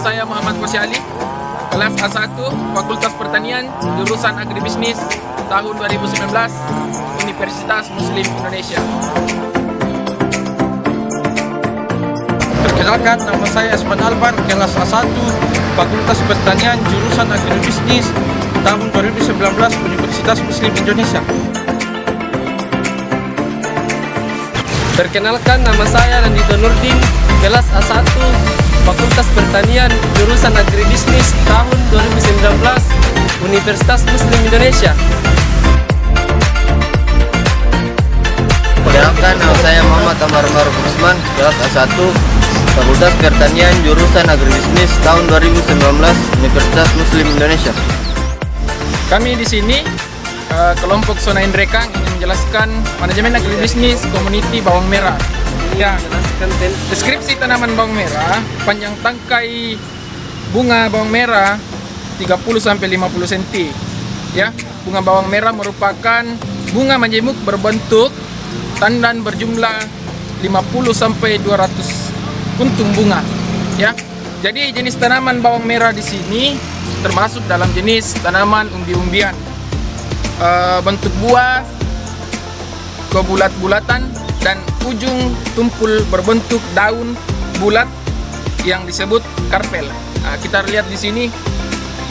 saya Muhammad Kosyali, kelas A1, Fakultas Pertanian, jurusan Agribisnis, tahun 2019, Universitas Muslim Indonesia. Perkenalkan, nama saya Esman Albar, kelas A1, Fakultas Pertanian, jurusan Agribisnis, tahun 2019, Universitas Muslim Indonesia. Perkenalkan, nama saya Nandito Nurdin, kelas A1, Fakultas Pertanian, jurusan Agribisnis, tahun 2019, Universitas Muslim Indonesia. Perkenalkan, nama saya Muhammad Amar Maruf Usman, kelas A1, Fakultas Pertanian, jurusan Agribisnis, tahun 2019, Universitas Muslim Indonesia. Kami di sini kelompok Sona Indrekang ingin menjelaskan manajemen agribisnis komuniti bawang merah. Ya, deskripsi tanaman bawang merah, panjang tangkai bunga bawang merah 30-50 cm. Ya, bunga bawang merah merupakan bunga majemuk berbentuk tandan berjumlah 50-200 kuntung bunga. Ya, jadi jenis tanaman bawang merah di sini termasuk dalam jenis tanaman umbi-umbian. Bentuk buah kebulat-bulatan dan ujung tumpul berbentuk daun bulat yang disebut karpel. Kita lihat di sini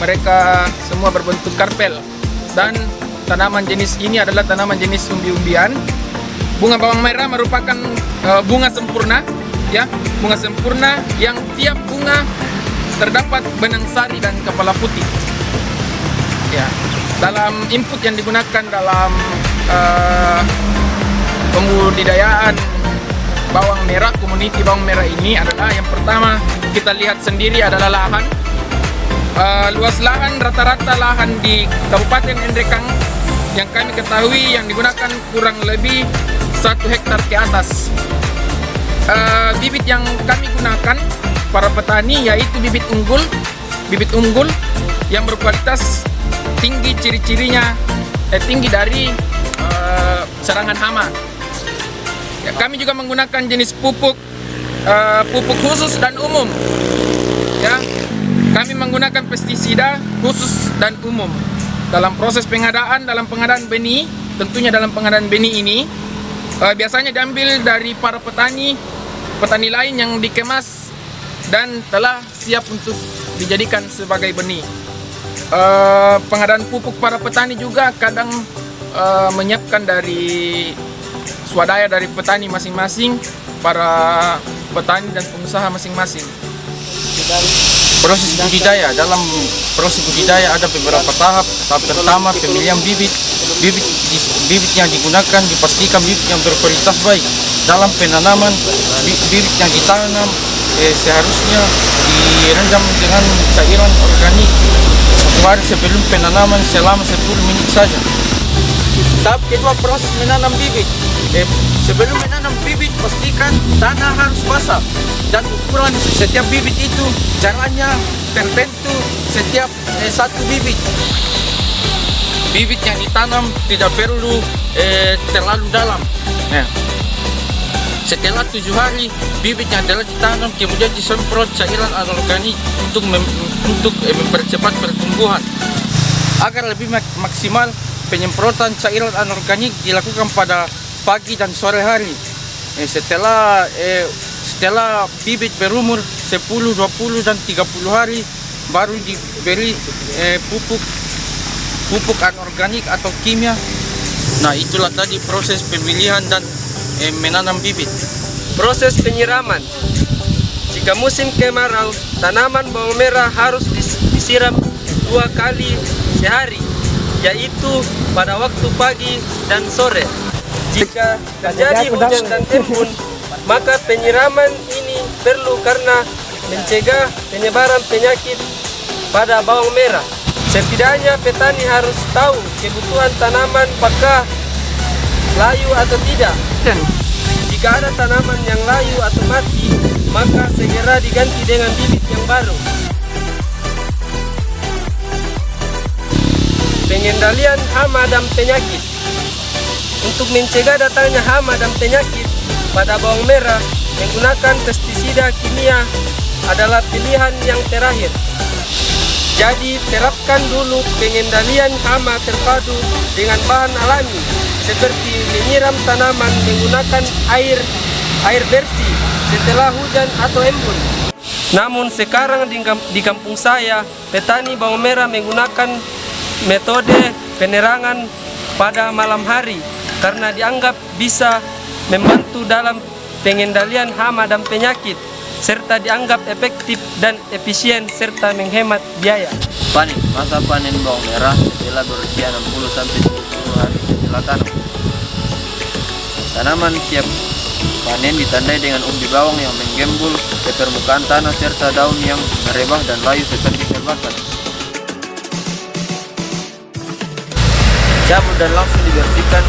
mereka semua berbentuk karpel, dan tanaman jenis ini adalah tanaman jenis umbi-umbian. Bunga bawang merah merupakan bunga sempurna, ya, bunga sempurna yang tiap bunga terdapat benang sari dan kepala putih. Ya, dalam input yang digunakan dalam pembudidayaan bawang merah, komuniti bawang merah ini adalah, yang pertama kita lihat sendiri adalah lahan. Luas lahan, rata-rata lahan di Kabupaten Indrekang yang kami ketahui yang digunakan kurang lebih 1 hektar ke atas. Bibit yang kami gunakan para petani yaitu bibit unggul yang berkualitas tinggi, ciri-cirinya tinggi dari serangan hama. Ya, kami juga menggunakan jenis pupuk khusus dan umum. Ya, kami menggunakan pestisida khusus dan umum dalam proses pengadaan benih. Tentunya dalam pengadaan benih ini biasanya diambil dari para petani lain yang dikemas dan telah siap untuk dijadikan sebagai benih. Pengadaan pupuk para petani juga kadang menyiapkan dari swadaya dari petani masing-masing, para petani dan pengusaha masing-masing. Proses budidaya, dalam proses budidaya ada beberapa tahap. Tahap pertama, pemilihan bibit yang digunakan dipastikan bibit yang berkualitas baik. Dalam penanaman, bibit yang ditanam seharusnya direndam dengan cairan organik 1 hari sebelum penanaman selama 10 menit saja. Tahap kedua, proses menanam bibit. Sebelum menanam bibit, pastikan tanah harus basah dan ukuran setiap bibit itu caranya tertentu setiap 1 bibit. Bibit yang ditanam tidak perlu terlalu dalam. Nah, setelah 7 hari bibit yang telah ditanam kemudian disemprot cairan anorganik untuk mempercepat pertumbuhan. Agar lebih maksimal, penyemprotan cairan anorganik dilakukan pada pagi dan sore hari. Setelah bibit berumur 10, 20 dan 30 hari baru diberi pupuk anorganik atau kimia. Nah, itulah tadi proses pemilihan dan menanam bibit. Proses penyiraman. Jika musim kemarau, tanaman bawang merah harus disiram 2 kali sehari, yaitu pada waktu pagi dan sore. Jika terjadi hujan dan embun, maka penyiraman ini perlu karena mencegah penyebaran penyakit pada bawang merah. Setidaknya petani harus tahu kebutuhan tanaman apakah layu atau tidak. Jika ada tanaman yang layu atau mati, maka segera diganti dengan bibit yang baru. Pengendalian hama dan penyakit. Untuk mencegah datangnya hama dan penyakit pada bawang merah, menggunakan pestisida kimia adalah pilihan yang terakhir. Jadi terapkan dulu pengendalian hama terpadu dengan bahan alami seperti menyiram tanaman menggunakan air bersih setelah hujan atau embun. Namun sekarang di kampung saya, petani bawang merah menggunakan metode penerangan pada malam hari karena dianggap bisa membantu dalam pengendalian hama dan penyakit, serta dianggap efektif dan efisien serta menghemat biaya. Panen. Masa panen bawang merah setelah berusia 60-70 hari setelah tanam. Tanaman siap panen ditandai dengan umbi bawang yang menggembul ke permukaan tanah serta daun yang merebah dan layu seperti terbakar. Cabut dan langsung dibersihkan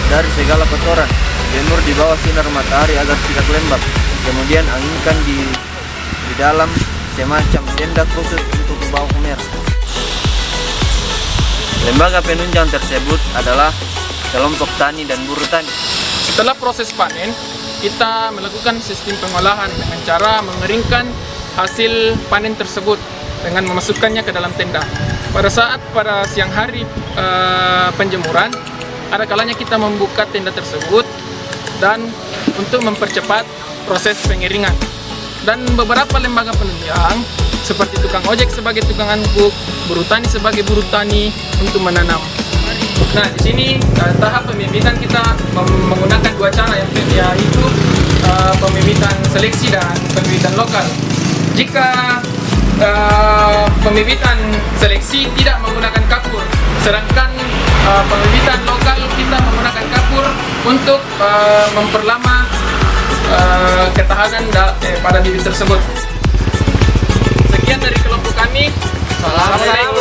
dari segala kotoran. Jemur di bawah sinar matahari agar tidak lembab. Kemudian anginkan di dalam semacam tenda khusus untuk bawang merah. Lembaga penunjang tersebut adalah kelompok tani dan buruh tani. Setelah proses panen, kita melakukan sistem pengolahan dengan cara mengeringkan hasil panen tersebut dengan memasukkannya ke dalam tenda. Pada siang hari penjemuran, ada kalanya kita membuka tenda tersebut dan untuk mempercepat proses pengeringan. Dan beberapa lembaga penunjang seperti tukang ojek sebagai tukang angkut, buruh tani sebagai buruh tani untuk menanam. Nah, di sini tahap pembibitan kita menggunakan dua cara, yaitu pembibitan seleksi dan pembibitan lokal. Jika pembibitan seleksi tidak menggunakan kapur, sedangkan pembibitan lokal kita menggunakan kapur untuk memperlama ketahanan pada bibit tersebut. Sekian dari kelompok kami. Assalamualaikum